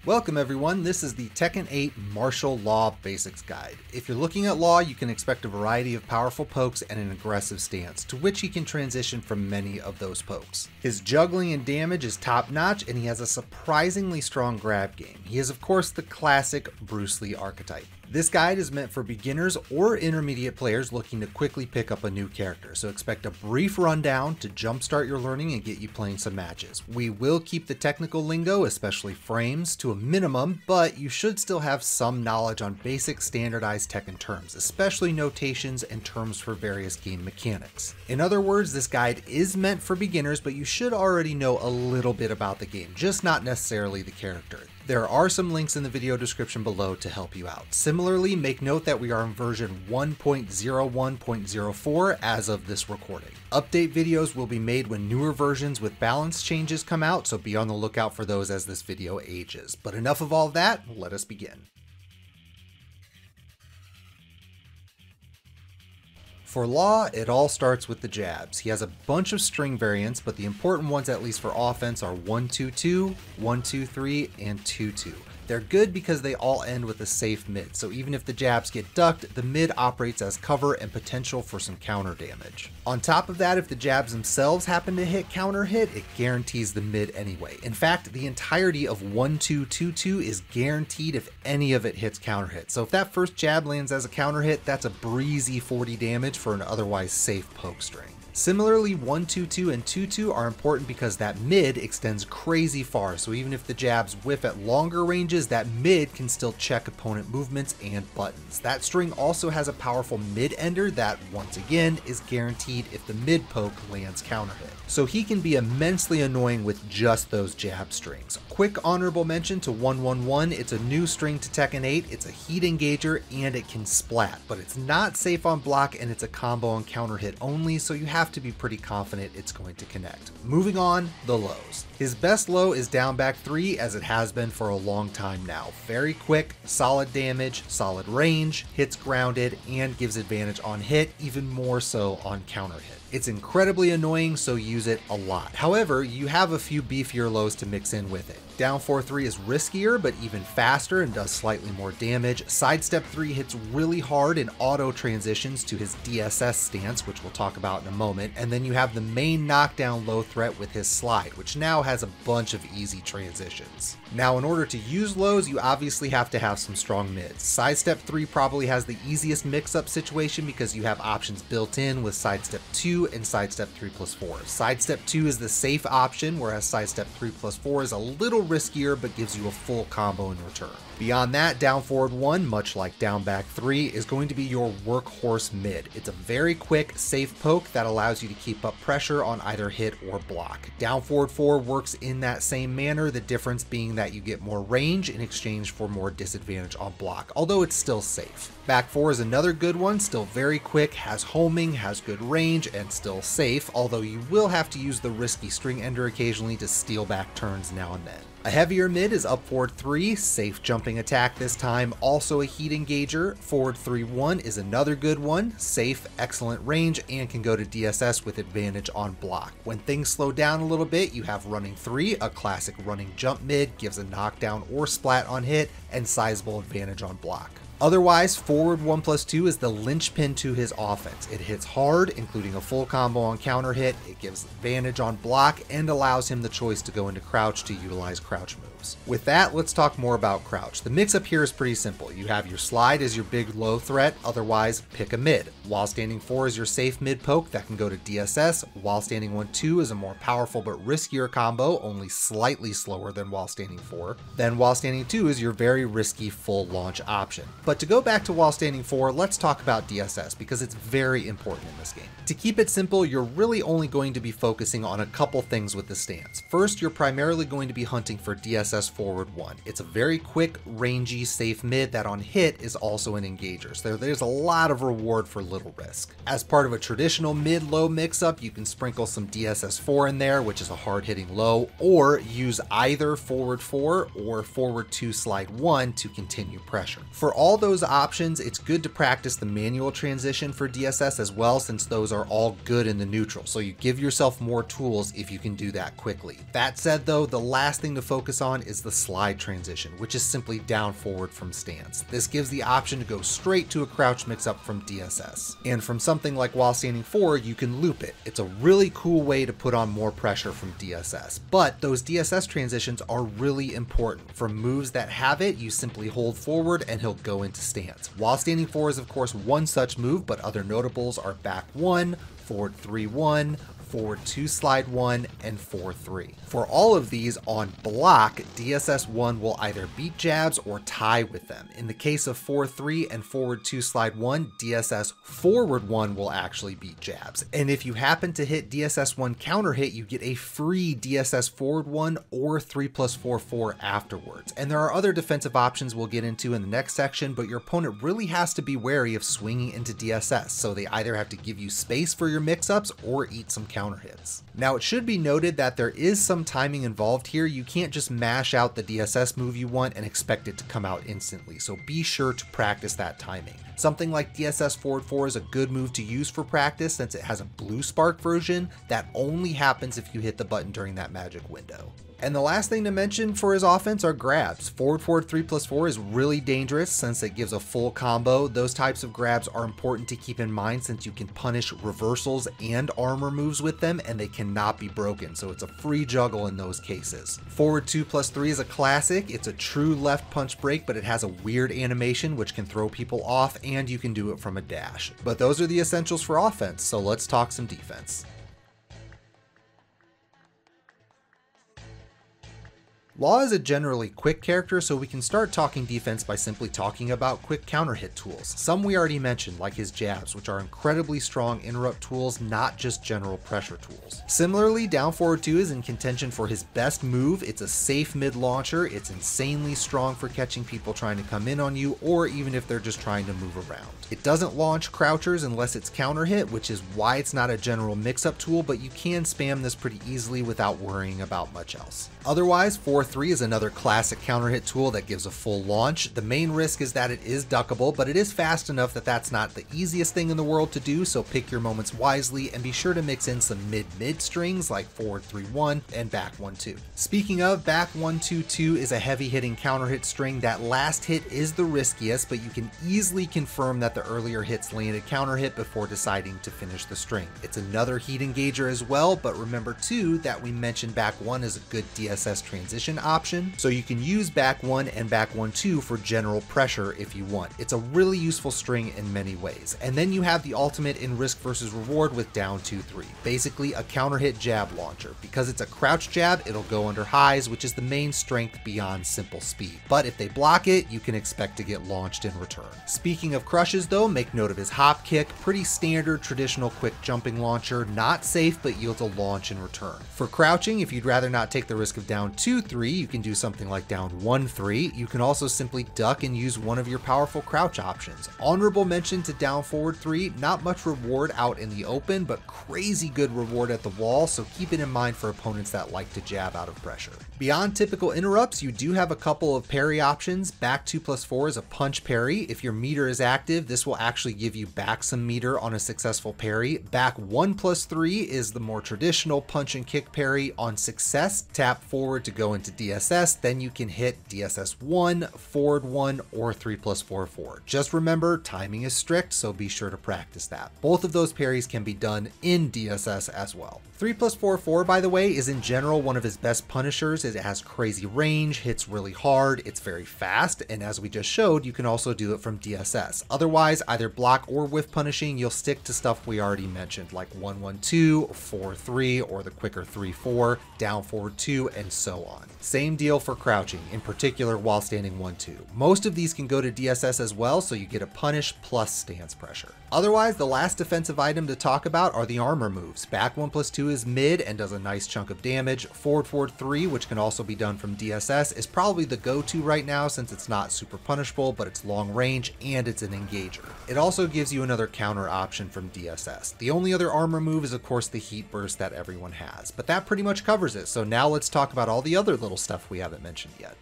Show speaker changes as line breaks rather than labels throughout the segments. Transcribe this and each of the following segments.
Welcome everyone, this is the Tekken 8 Martial Law Basics Guide. If you're looking at Law, you can expect a variety of powerful pokes and an aggressive stance, to which he can transition from many of those pokes. His juggling and damage is top notch, and he has a surprisingly strong grab game. He is of course the classic Bruce Lee archetype. This guide is meant for beginners or intermediate players looking to quickly pick up a new character, so expect a brief rundown to jumpstart your learning and get you playing some matches. We will keep the technical lingo, especially frames, to a minimum, but you should still have some knowledge on basic standardized Tekken terms, especially notations and terms for various game mechanics. In other words, this guide is meant for beginners, but you should already know a little bit about the game, just not necessarily the character. There are some links in the video description below to help you out. Similarly, make note that we are in version 1.01.04 as of this recording. Update videos will be made when newer versions with balance changes come out, so be on the lookout for those as this video ages. But enough of all that, let us begin. For Law, it all starts with the jabs. He has a bunch of string variants, but the important ones, at least for offense, are 1-2-2, 1-2-3, and 2-2. They're good because they all end with a safe mid, so even if the jabs get ducked, the mid operates as cover and potential for some counter damage. On top of that, if the jabs themselves happen to hit counter hit, it guarantees the mid anyway. In fact, the entirety of 1-2-2-2 is guaranteed if any of it hits counter hit. So if that first jab lands as a counter hit, that's a breezy 40 damage for an otherwise safe poke string. Similarly, 1-2-2 and 2-2 are important because that mid extends crazy far, so even if the jabs whiff at longer ranges, that mid can still check opponent movements and buttons. That string also has a powerful mid ender that, once again, is guaranteed if the mid poke lands counter hit. So he can be immensely annoying with just those jab strings. Quick honorable mention to 1-1-1, it's a new string to Tekken 8, it's a heat engager, and it can splat, but it's not safe on block and it's a combo and counter hit only, so you have to be pretty confident it's going to connect. Moving on, the lows. His best low is down back 3, as it has been for a long time now. Very quick, solid damage, solid range, hits grounded, and gives advantage on hit, even more so on counter hit. It's incredibly annoying, so use it a lot. However, you have a few beefier lows to mix in with it. Down 4-3 is riskier, but even faster and does slightly more damage. Sidestep 3 hits really hard and auto transitions to his DSS stance, which we'll talk about in a moment. And then you have the main knockdown low threat with his slide, which now has a bunch of easy transitions. Now, in order to use lows, you obviously have to have some strong mids. Sidestep 3 probably has the easiest mix-up situation because you have options built in with Sidestep 2 and Sidestep 3+4. Sidestep 2 is the safe option, whereas Sidestep 3+4 is a little riskier but gives you a full combo in return. Beyond that, down forward 1, much like down back 3, is going to be your workhorse mid. It's a very quick, safe poke that allows you to keep up pressure on either hit or block. Down forward 4 works in that same manner, the difference being that you get more range in exchange for more disadvantage on block, although it's still safe. Back 4 is another good one, still very quick, has homing, has good range, and still safe, although you will have to use the risky string ender occasionally to steal back turns now and then. A heavier mid is up forward 3, safe jumping attack this time, also a heat engager. Forward 3-1 is another good one, safe, excellent range, and can go to DSS with advantage on block. When things slow down a little bit, you have running 3, a classic running jump mid, gives a knockdown or splat on hit, and sizable advantage on block. Otherwise, forward 1+2 is the linchpin to his offense. It hits hard, including a full combo on counter hit, it gives advantage on block, and allows him the choice to go into crouch to utilize crouch moves. With that, let's talk more about crouch. The mix-up here is pretty simple. You have your slide as your big low threat, otherwise pick a mid. While standing 4 is your safe mid poke that can go to DSS. While standing 1-2 is a more powerful but riskier combo, only slightly slower than while standing 4. Then while standing 2 is your very risky full launch option. But to go back to while standing 4, let's talk about DSS because it's very important in this game. To keep it simple, you're really only going to be focusing on a couple things with the stance. First, you're primarily going to be hunting for DSS forward 1. It's a very quick, rangy, safe mid that on hit is also an engager, so there's a lot of reward for little risk. As part of a traditional mid-low mix-up, you can sprinkle some DSS 4 in there, which is a hard-hitting low, or use either forward 4 or forward 2 slide 1 to continue pressure. For all those options, it's good to practice the manual transition for DSS as well, since those are all good in the neutral, so you give yourself more tools if you can do that quickly. That said though, the last thing to focus on is the slide transition, which is simply down forward from stance. This gives the option to go straight to a crouch mix-up from DSS. And from something like while standing forward, you can loop it. It's a really cool way to put on more pressure from DSS, but those DSS transitions are really important. For moves that have it, you simply hold forward and he'll go into stance. While standing forward is of course one such move, but other notables are back 1, forward 3-1, forward 2 slide 1, and 4-3. For all of these on block, DSS 1 will either beat jabs or tie with them. In the case of 4-3 and forward 2 slide 1, DSS forward 1 will actually beat jabs. And if you happen to hit DSS 1 counter hit, you get a free DSS forward 1 or 3+4-4 afterwards. And there are other defensive options we'll get into in the next section, but your opponent really has to be wary of swinging into DSS, so they either have to give you space for your mix-ups or eat some counter hits. Now it should be noted that there is some timing involved here. You can't just mash out the DSS move you want and expect it to come out instantly, so be sure to practice that timing. Something like DSS forward 4 is a good move to use for practice since it has a blue spark version that only happens if you hit the button during that magic window. And the last thing to mention for his offense are grabs. Forward 3+4 is really dangerous since it gives a full combo. Those types of grabs are important to keep in mind since you can punish reversals and armor moves with them and they cannot be broken, so it's a free juggle in those cases. Forward 2+3 is a classic. It's a true left punch break, but it has a weird animation which can throw people off, and you can do it from a dash. But those are the essentials for offense, so let's talk some defense. Law is a generally quick character, so we can start talking defense by simply talking about quick counter hit tools. Some we already mentioned, like his jabs, which are incredibly strong interrupt tools, not just general pressure tools. Similarly, down forward 2 is in contention for his best move. It's a safe mid launcher, it's insanely strong for catching people trying to come in on you, or even if they're just trying to move around. It doesn't launch crouchers unless it's counter hit, which is why it's not a general mix-up tool, but you can spam this pretty easily without worrying about much else. Otherwise, 4-3 is another classic counter hit tool that gives a full launch. The main risk is that it is duckable, but it is fast enough that that's not the easiest thing in the world to do, so pick your moments wisely and be sure to mix in some mid-mid strings like forward 3-1 and back 1-2. Speaking of, back 1-2-2 is a heavy hitting counter hit string. That last hit is the riskiest, but you can easily confirm that the earlier hits landed counter hit before deciding to finish the string. It's another heat engager as well, but remember too that we mentioned back 1 is a good DSS transition option, so you can use back 1 and back 1-2 for general pressure if you want. It's a really useful string in many ways. And then you have the ultimate in risk versus reward with down 2-3, basically a counter hit jab launcher. Because it's a crouch jab, it'll go under highs, which is the main strength beyond simple speed. But if they block it, you can expect to get launched in return. Speaking of crushes though, make note of his hop kick, pretty standard traditional quick jumping launcher, not safe but yields a launch in return. For crouching, if you'd rather not take the risk of down 2-3, you can do something like down 1-3. You can also simply duck and use one of your powerful crouch options. Honorable mention to down forward 3, not much reward out in the open, but crazy good reward at the wall, so keep it in mind for opponents that like to jab out of pressure. Beyond typical interrupts, you do have a couple of parry options. Back 2+4 is a punch parry. If your meter is active, this will actually give you back some meter on a successful parry. Back 1+3 is the more traditional punch and kick parry. On success, tap forward to go into DSS, then you can hit DSS 1, forward 1, or 3+4-4. Just remember, timing is strict, so be sure to practice that. Both of those parries can be done in DSS as well. 3+4-4, by the way, is in general one of his best punishers. It has crazy range, hits really hard, it's very fast, and as we just showed, you can also do it from DSS. Otherwise, either block or whiff punishing, you'll stick to stuff we already mentioned, like 1-1-2, 4-3, or the quicker 3-4, down forward 2, and so on. Same deal for crouching, in particular while standing 1-2. Most of these can go to DSS as well, so you get a punish plus stance pressure. Otherwise, the last defensive item to talk about are the armor moves. Back 1+2 is mid and does a nice chunk of damage. Forward 3, which can also be done from DSS, is probably the go-to right now since it's not super punishable, but it's long range and it's an engager. It also gives you another counter option from DSS. The only other armor move is of course the heat burst that everyone has, but that pretty much covers it. So now let's talk about all the other little stuff we haven't mentioned yet.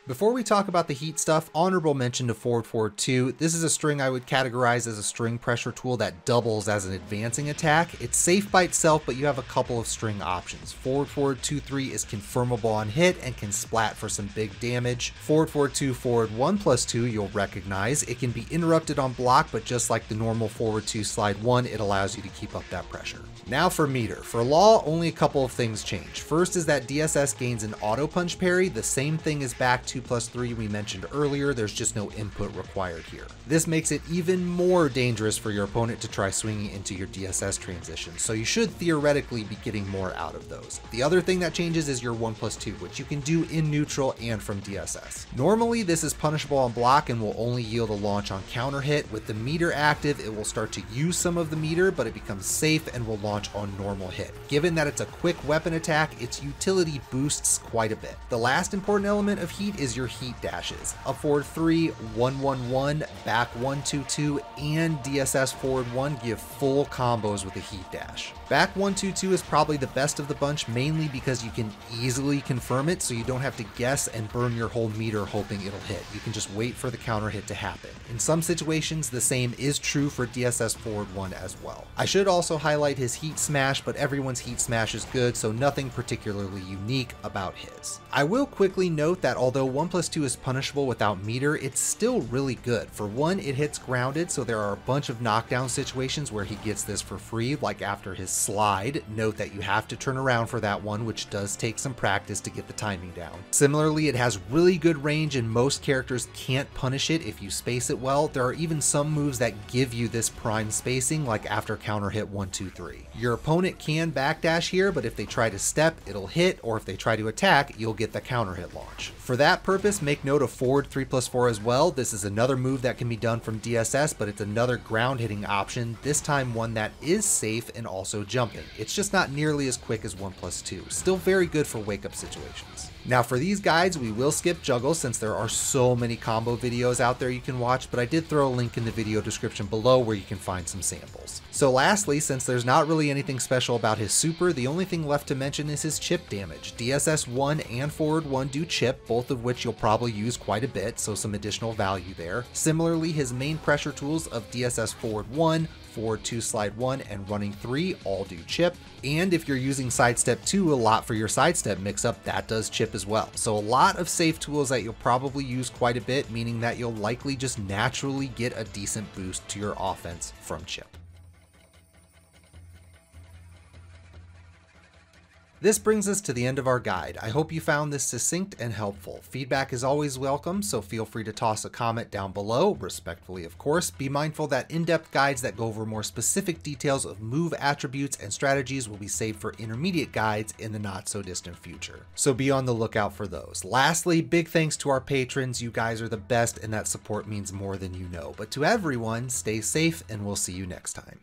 Before we talk about the heat stuff, honorable mention to forward forward 2. This is a string I would categorize as a string pressure tool that doubles as an advancing attack. It's safe by itself, but you have a couple of string options. Forward forward 2-3 is confirmable on hit and can splat for some big damage. Forward forward 2 forward 1+2 you'll recognize. It can be interrupted on block, but just like the normal forward 2 slide 1, it allows you to keep up that pressure. Now for meter. For law, only a couple of things change. First is that DSS gains an auto punch parry, the same thing as back 2+3 we mentioned earlier, there's just no input required here. This makes it even more dangerous for your opponent to try swinging into your DSS transitions, so you should theoretically be getting more out of those. The other thing that changes is your 1+2, which you can do in neutral and from DSS. Normally this is punishable on block and will only yield a launch on counter hit. With the meter active, it will start to use some of the meter, but it becomes safe and will launch on normal hit. Given that it's a quick weapon attack, its utility boosts quite a bit. The last important element of heat is your heat dashes. Up forward 3, 1-1-1, back 1-2-2, and DSS forward 1 give full combos with a heat dash. Back 1-2-2 is probably the best of the bunch, mainly because you can easily confirm it, so you don't have to guess and burn your whole meter hoping it'll hit. You can just wait for the counter hit to happen. In some situations, the same is true for DSS forward 1 as well. I should also highlight his heat smash, but everyone's heat smash is good, so nothing particularly unique about his. I will quickly note that although 1+2 is punishable without meter, it's still really good. For one, it hits grounded, so there are a bunch of knockdown situations where he gets this for free, like after his slide. Note that you have to turn around for that one, which does take some practice to get the timing down. Similarly, it has really good range and most characters can't punish it if you space it well. There are even some moves that give you this prime spacing, like after counter hit 1-2-3. Your opponent can backdash here, but if they try to step, it'll hit, or if they try to attack, you'll get the counter hit launch. For that purpose, make note of forward 3+4 as well. This is another move that can be done from DSS, but it's another ground hitting option, this time one that is safe and also jumping. It's just not nearly as quick as 1+2. Still very good for wake up situations. Now for these guides, we will skip juggle since there are so many combo videos out there you can watch, but I did throw a link in the video description below where you can find some samples. So lastly, since there's not really anything special about his super, the only thing left to mention is his chip damage. DSS 1 and forward 1 do chip, both of which you'll probably use quite a bit, so some additional value there. Similarly, his main pressure tools of DSS forward 1, forward 2 slide 1, and running 3 all do chip. And if you're using sidestep 2 a lot for your sidestep mix-up, that does chip as well. So a lot of safe tools that you'll probably use quite a bit, meaning that you'll likely just naturally get a decent boost to your offense from chip. This brings us to the end of our guide. I hope you found this succinct and helpful. Feedback is always welcome, so feel free to toss a comment down below, respectfully of course. Be mindful that in-depth guides that go over more specific details of move attributes and strategies will be saved for intermediate guides in the not so distant future. So be on the lookout for those. Lastly, big thanks to our patrons. You guys are the best and that support means more than you know. But to everyone, stay safe and we'll see you next time.